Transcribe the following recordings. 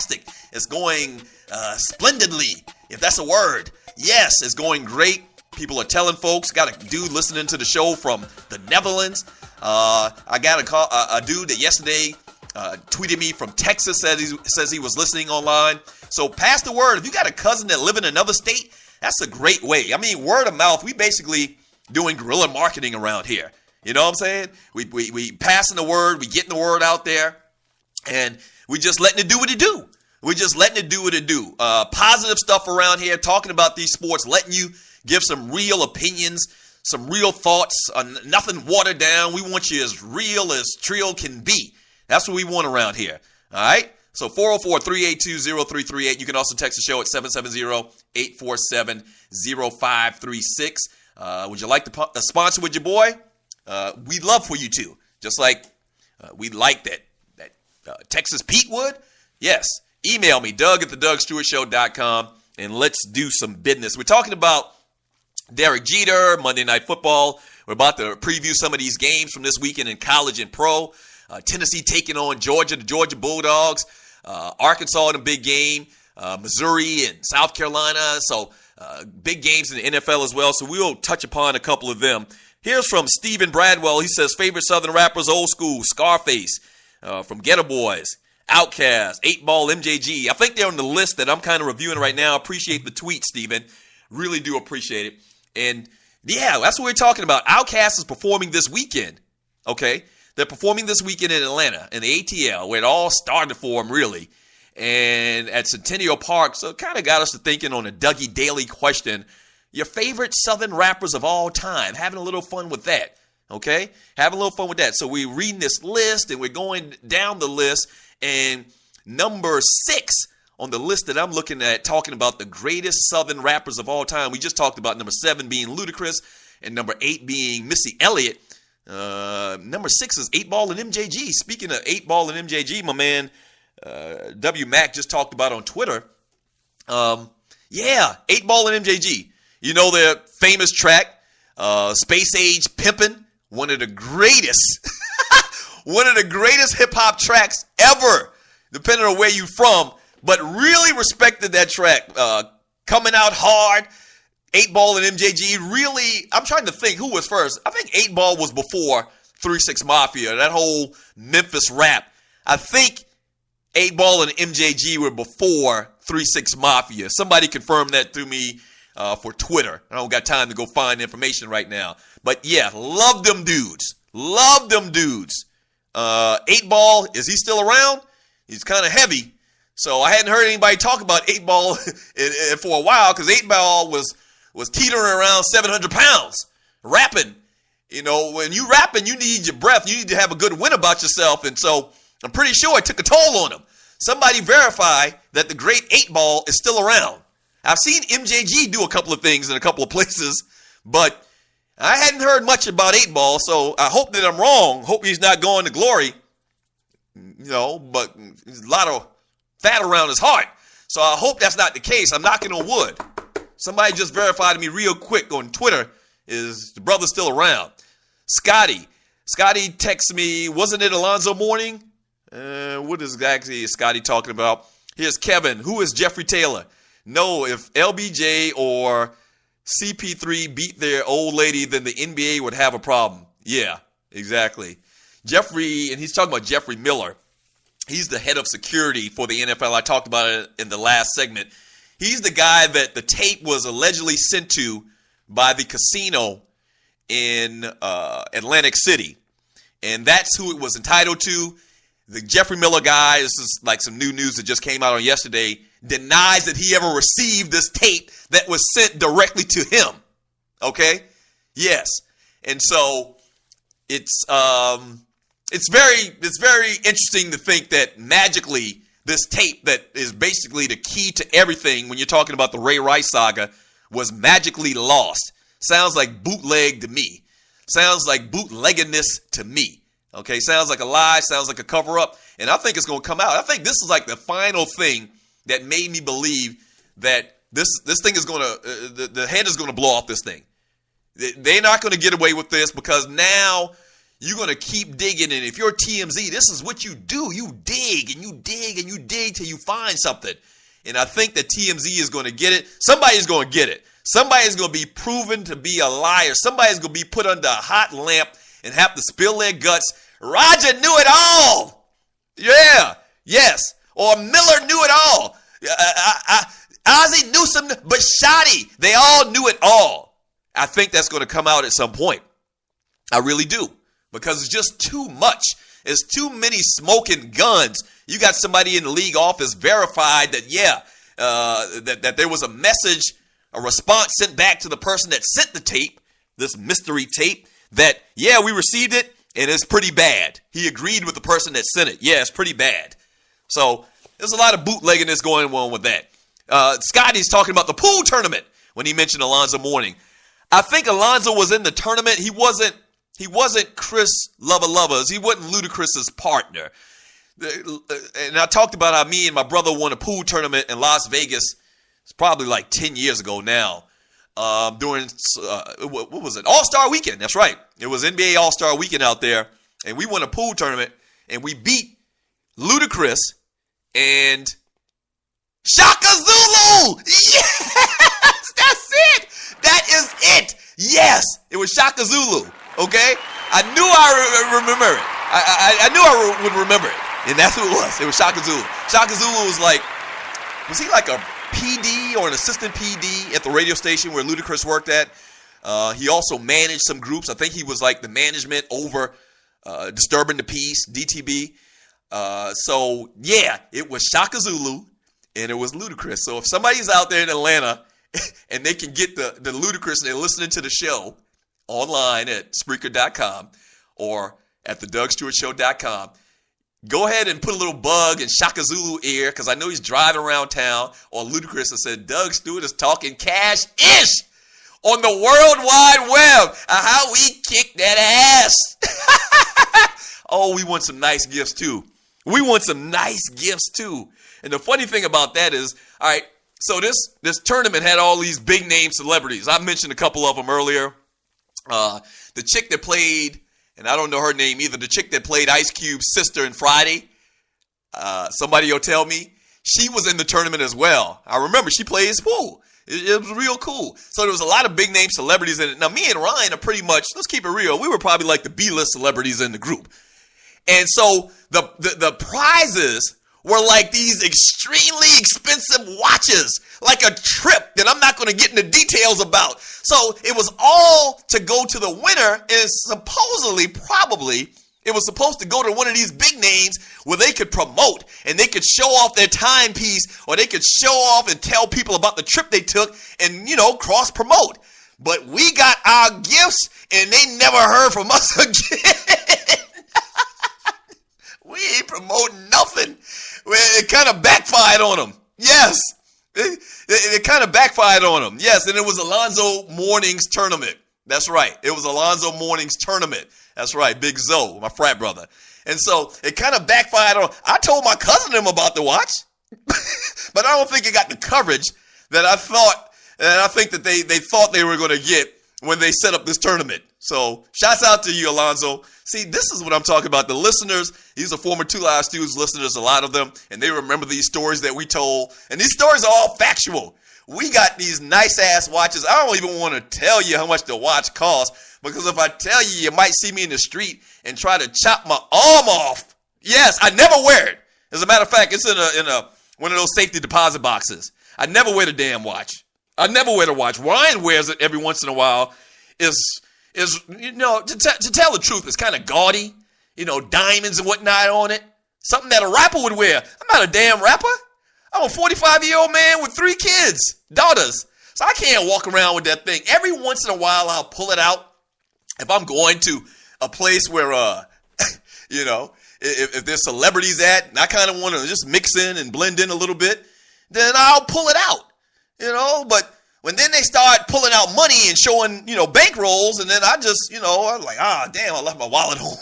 fantastic. It's going splendidly, if that's a word. Yes, it's going great. People are telling folks. Got a dude listening to the show from the Netherlands. I got a dude that yesterday tweeted me from Texas, says he was listening online. So pass the word. If you got a cousin that live in another state, that's a great way. I mean, word of mouth. We basically doing guerrilla marketing around here. You know what I'm saying? We passing the word. We getting the word out there, and we just letting it do what it do. We're just letting it do what it do. Positive stuff around here, talking about these sports, letting you give some real opinions, some real thoughts, nothing watered down. We want you as real as Trill can be. That's what we want around here. All right? So 404-382-0338. You can also text the show at 770-847-0536. Would you like to sponsor with your boy? We'd love for you to. Just like we'd like that Texas Pete would. Yes. Email me, Doug@theDougStewartShow.com, and let's do some business. We're talking about Derek Jeter, Monday Night Football. We're about to preview some of these games from this weekend in college and pro. Tennessee taking on Georgia, the Georgia Bulldogs. Arkansas in a big game. Missouri and South Carolina. So big games in the NFL as well. So we'll touch upon a couple of them. Here's from Stephen Bradwell. He says, favorite Southern rappers, old school, Scarface, from Ghetto Boys, Outkast, 8 Ball, MJG. I think they're on the list that I'm kind of reviewing right now. Appreciate the tweet, Stephen. Really do appreciate it. And yeah, that's what we're talking about. Outkast is performing this weekend. Okay? They're performing this weekend in Atlanta in the ATL, where it all started for them, really. And at Centennial Park, so it kind of got us to thinking on a Dougie Daily question, your favorite Southern rappers of all time. Having a little fun with that, okay? Having a little fun with that. So we're reading this list, and we're going down the list, and number 6 on the list that I'm looking at, talking about the greatest Southern rappers of all time. We just talked about number 7 being Ludacris, and number 8 being Missy Elliott. Number 6 is 8 Ball and MJG. Speaking of 8 Ball and MJG, my man W Mac just talked about on Twitter. 8 Ball and MJG. You know their famous track, Space Age Pimpin', one of the greatest hip hop tracks ever, depending on where you from, but really respected that track. Coming out hard. 8 Ball and MJG really, I'm trying to think who was first. I think 8 Ball was before 3 6 Mafia, that whole Memphis rap. I think 8 Ball and MJG were before 3 6 Mafia. Somebody confirmed that through me for Twitter. I don't got time to go find information right now. But yeah, love them dudes. 8 Ball, is he still around? He's kind of heavy. So I hadn't heard anybody talk about 8 Ball for a while, because 8 Ball was teetering around 700 pounds, rapping. You know, when you rapping, you need your breath. You need to have a good wind about yourself. And so I'm pretty sure it took a toll on him. Somebody verify that the great 8 Ball is still around. I've seen MJG do a couple of things in a couple of places, but I hadn't heard much about 8 Ball, so I hope that I'm wrong. Hope he's not going to glory. You know, but there's a lot of fat around his heart. So I hope that's not the case. I'm knocking on wood. Somebody just verified to me real quick on Twitter, is the brother still around? Scotty texts me, wasn't it Alonzo Mourning? What exactly is Scotty talking about? Here's Kevin. Who is Jeffrey Taylor? No, if LBJ or CP3 beat their old lady, then the NBA would have a problem. Yeah, exactly. Jeffrey, and he's talking about Jeffrey Miller. He's the head of security for the NFL. I talked about it in the last segment. He's the guy that the tape was allegedly sent to by the casino in Atlantic City. And that's who it was entitled to. The Jeffrey Miller guy, this is like some new news that just came out on yesterday, denies that he ever received this tape that was sent directly to him. Okay? Yes. And so it's very interesting to think that magically this tape that is basically the key to everything when you're talking about the Ray Rice saga was magically lost. Sounds like bootleg to me. Sounds like bootleggedness to me. Okay, sounds like a lie, sounds like a cover-up, and I think it's going to come out. I think this is like the final thing that made me believe that this thing is going to, the head is going to blow off this thing. They're not going to get away with this, because now you're going to keep digging. And if you're TMZ, this is what you do. You dig and you dig and you dig till you find something. And I think that TMZ is going to get it. Somebody's going to get it. Somebody's going to be proven to be a liar. Somebody's going to be put under a hot lamp and have to spill their guts. Roger knew it all. Yeah. Yes. Or Miller knew it all. Ozzie knew something, but Shotty, they all knew it all. I think that's going to come out at some point. I really do. Because it's just too much. It's too many smoking guns. You got somebody in the league office verified that, that there was a message, a response sent back to the person that sent the tape, this mystery tape, that, we received it, and it's pretty bad. He agreed with the person that sent it. Yeah, it's pretty bad. So there's a lot of bootlegging that's going on with that. Scotty's talking about the pool tournament when he mentioned Alonzo Mourning. I think Alonzo was in the tournament. He wasn't Chris Lovers. He wasn't Ludacris's partner. And I talked about how me and my brother won a pool tournament in Las Vegas. It's probably like 10 years ago now. During, what was it? All-Star Weekend. That's right. It was NBA All-Star Weekend out there. And we won a pool tournament. And we beat Ludacris and Shaka Zulu. Yes, that's it. That is it. Yes, it was Shaka Zulu. Okay, I knew I remember it. I knew I would remember it, and that's who it was. It was Shaka Zulu. Shaka Zulu was he like a PD or an assistant PD at the radio station where Ludacris worked at? He also managed some groups. I think he was like the management over Disturbing the Peace, DTB. So yeah, it was Shaka Zulu and it was Ludacris. So if somebody's out there in Atlanta and they can get the Ludacris and they're listening to the show online at Spreaker.com or at thedougstewartshow.com, go ahead and put a little bug in Shaka Zulu ear, because I know he's driving around town, or Ludacris, and said, Doug Stewart is talking cash-ish on the World Wide Web. How we kick that ass. Oh, we want some nice gifts too. And the funny thing about that is, all right, so this tournament had all these big name celebrities. I mentioned a couple of them earlier. The chick that played, and I don't know her name either, the chick that played Ice Cube's sister in Friday, somebody will tell me, she was in the tournament as well. I remember she plays pool. It was real cool. So there was a lot of big name celebrities in it. Now, me and Ryan are pretty much, let's keep it real, we were probably like the B-list celebrities in the group. And so the prizes were like these extremely expensive watches, like a trip that I'm not going to get into details about. So it was all to go to the winner, and supposedly, probably, it was supposed to go to one of these big names where they could promote and they could show off their timepiece, or they could show off and tell people about the trip they took and, cross promote. But we got our gifts and they never heard from us again. We ain't promoting nothing. It kind of backfired on them. Yes. It kind of backfired on them. Yes, and it was Alonzo Mourning's tournament. That's right. It was Alonzo Mourning's tournament. That's right. Big Zoe, my frat brother. And so it kind of backfired on. I told my cousin them about the watch, but I don't think it got the coverage that I thought, and I think that they thought they were going to get when they set up this tournament. So shouts out to you, Alonzo. See, this is what I'm talking about. The listeners, these are former Two Live Stews listeners, a lot of them, and they remember these stories that we told. And these stories are all factual. We got these nice-ass watches. I don't even want to tell you how much the watch costs, because if I tell you, you might see me in the street and try to chop my arm off. Yes, I never wear it. As a matter of fact, it's in a one of those safety deposit boxes. I never wear the damn watch. I never wear the watch. Ryan wears it every once in a while. To tell the truth, it's kind of gaudy, diamonds and whatnot on it. Something that a rapper would wear. I'm not a damn rapper. I'm a 45-year-old man with 3 kids, daughters. So I can't walk around with that thing. Every once in a while, I'll pull it out. If I'm going to a place where, if there's celebrities at, and I kind of want to just mix in and blend in a little bit, then I'll pull it out, but when then they start pulling out money and showing, bankrolls, and then I just, I'm like, damn, I left my wallet home.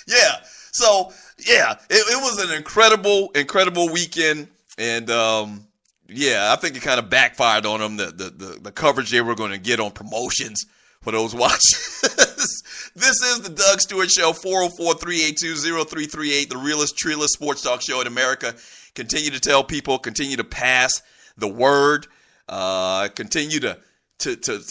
Yeah. So, yeah, it was an incredible weekend. And, I think it kind of backfired on them, the coverage they were going to get on promotions for those watches. This is the Doug Stewart Show, 404-382-0338, the realest, trillest sports talk show in America. Continue to tell people, continue to pass the word, continue to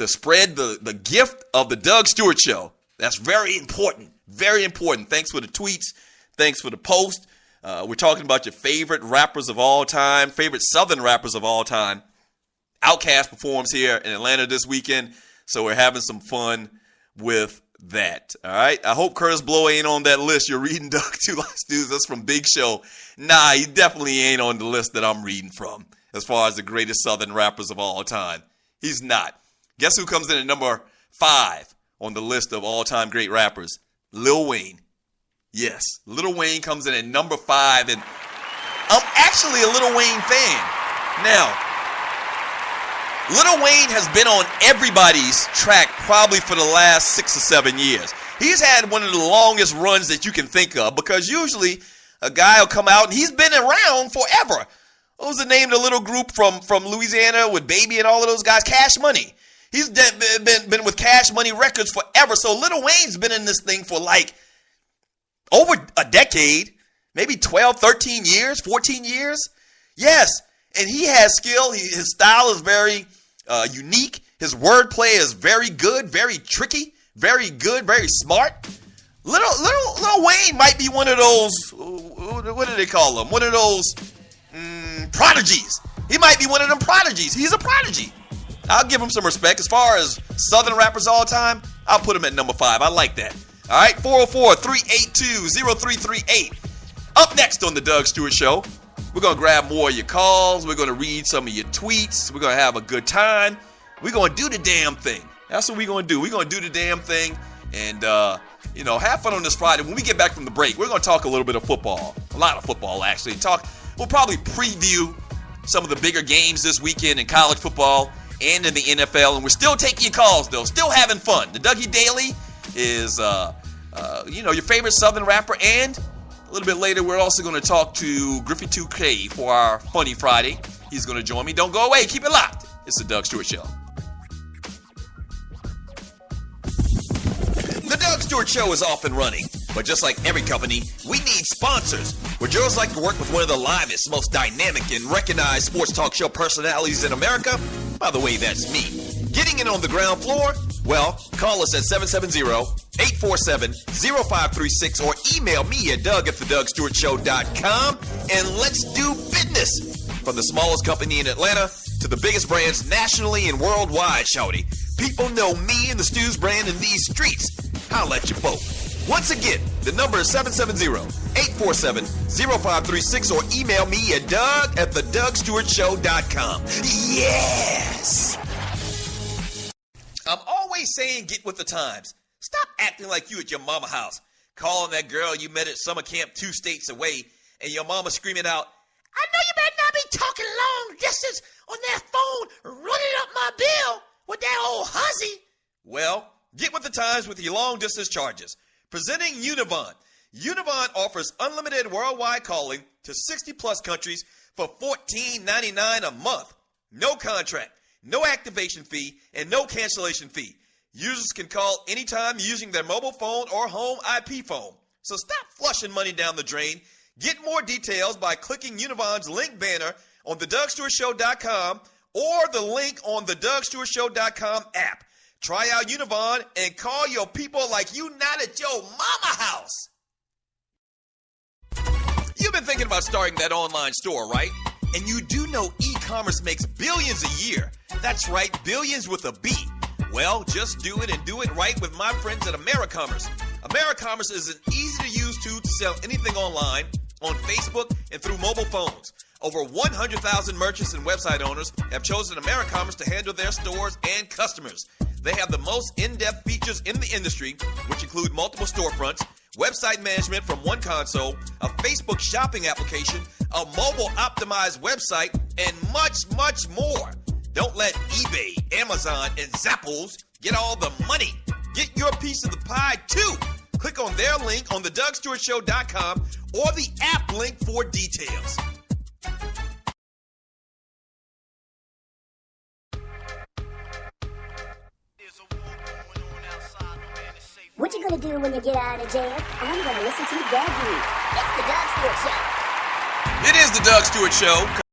spread the gift of the Doug Stewart Show. That's very important, very important. Thanks for the tweets. Thanks for the post. We're talking about your favorite rappers of all time, favorite Southern rappers of all time. Outkast performs here in Atlanta this weekend, so we're having some fun with that. All right. I hope Curtis Blow ain't on that list. You're reading, Doug. Two Lights News. That's from Big Show. Nah, he definitely ain't on the list that I'm reading from as far as the greatest Southern rappers of all time. He's not. Guess who comes in at number 5 on the list of all-time great rappers? Lil Wayne. Yes, Lil Wayne comes in at number 5, and I'm actually a Lil Wayne fan. Now, Lil Wayne has been on everybody's track probably for the last 6 or 7 years. He's had one of the longest runs that you can think of, because usually a guy will come out and he's been around forever. What was the name of the little group from Louisiana with Baby and all of those guys? Cash Money. He's been with Cash Money Records forever. So Lil Wayne's been in this thing for like over a decade, maybe 12, 13 years, 14 years. Yes, and he has skill. His style is very unique. His wordplay is very good, very tricky, very good, very smart. Lil Wayne might be one of those, what do they call them? One of those prodigies. He might be one of them prodigies. He's a prodigy. I'll give him some respect. As far as Southern rappers all time, I'll put him at number 5. I like that. All right, 404-382-0338. Up next on the Doug Stewart Show, we're going to grab more of your calls. We're going to read some of your tweets. We're going to have a good time. We're going to do the damn thing. That's what we're going to do. We're going to do the damn thing and, have fun on this Friday. When we get back from the break, we're going to talk a little bit of football. A lot of football, actually. We'll probably preview some of the bigger games this weekend in college football and in the NFL. And we're still taking your calls, though. Still having fun. The Dougie Daily is, your favorite Southern rapper. And a little bit later, we're also going to talk to Griffey 2K for our Funny Friday. He's going to join me. Don't go away. Keep it locked. It's the Doug Stewart Show. The Doug Stewart Show is off and running. But just like every company, we need sponsors. Would yours like to work with one of the livest, most dynamic, and recognized sports talk show personalities in America? By the way, that's me. Getting in on the ground floor? Well, call us at 770-847-0536 or email me at doug@thedougstewartshow.com and let's do business. From the smallest company in Atlanta to the biggest brands nationally and worldwide, shawty. People know me and the Stews brand in these streets. Holla at your boat. Once again, the number is 770-847-0536 or email me at doug@thedougstewartshow.com. Yes! I'm always saying get with the times. Stop acting like you at your mama house, calling that girl you met at summer camp 2 states away, and your mama screaming out, I know you better not be talking long distance on that phone, running up my bill with that old hussy. Well, get with the times with your long distance charges. Presenting Univon. Univon offers unlimited worldwide calling to 60-plus countries for $14.99 a month. No contract, no activation fee, and no cancellation fee. Users can call anytime using their mobile phone or home IP phone. So stop flushing money down the drain. Get more details by clicking Univon's link banner on thedougstewartshow.com or the link on the dougstewartshow.com app. Try out Univon and call your people like you not at your mama house. You've been thinking about starting that online store, right? And you do know e-commerce makes billions a year. That's right, billions with a B. Well, just do it and do it right with my friends at AmeriCommerce. AmeriCommerce is an easy-to-use tool to sell anything online, on Facebook, and through mobile phones. Over 100,000 merchants and website owners have chosen AmeriCommerce to handle their stores and customers. They have the most in-depth features in the industry, which include multiple storefronts, website management from one console, a Facebook shopping application, a mobile-optimized website, and much, much more. Don't let eBay, Amazon, and Zappos get all the money. Get your piece of the pie, too. Click on their link on thedougstewartshow.com or the app link for details. What you you gonna do when you get out of jail? I'm gonna listen to Dougie. It's the Doug Stewart Show. It is the Doug Stewart Show.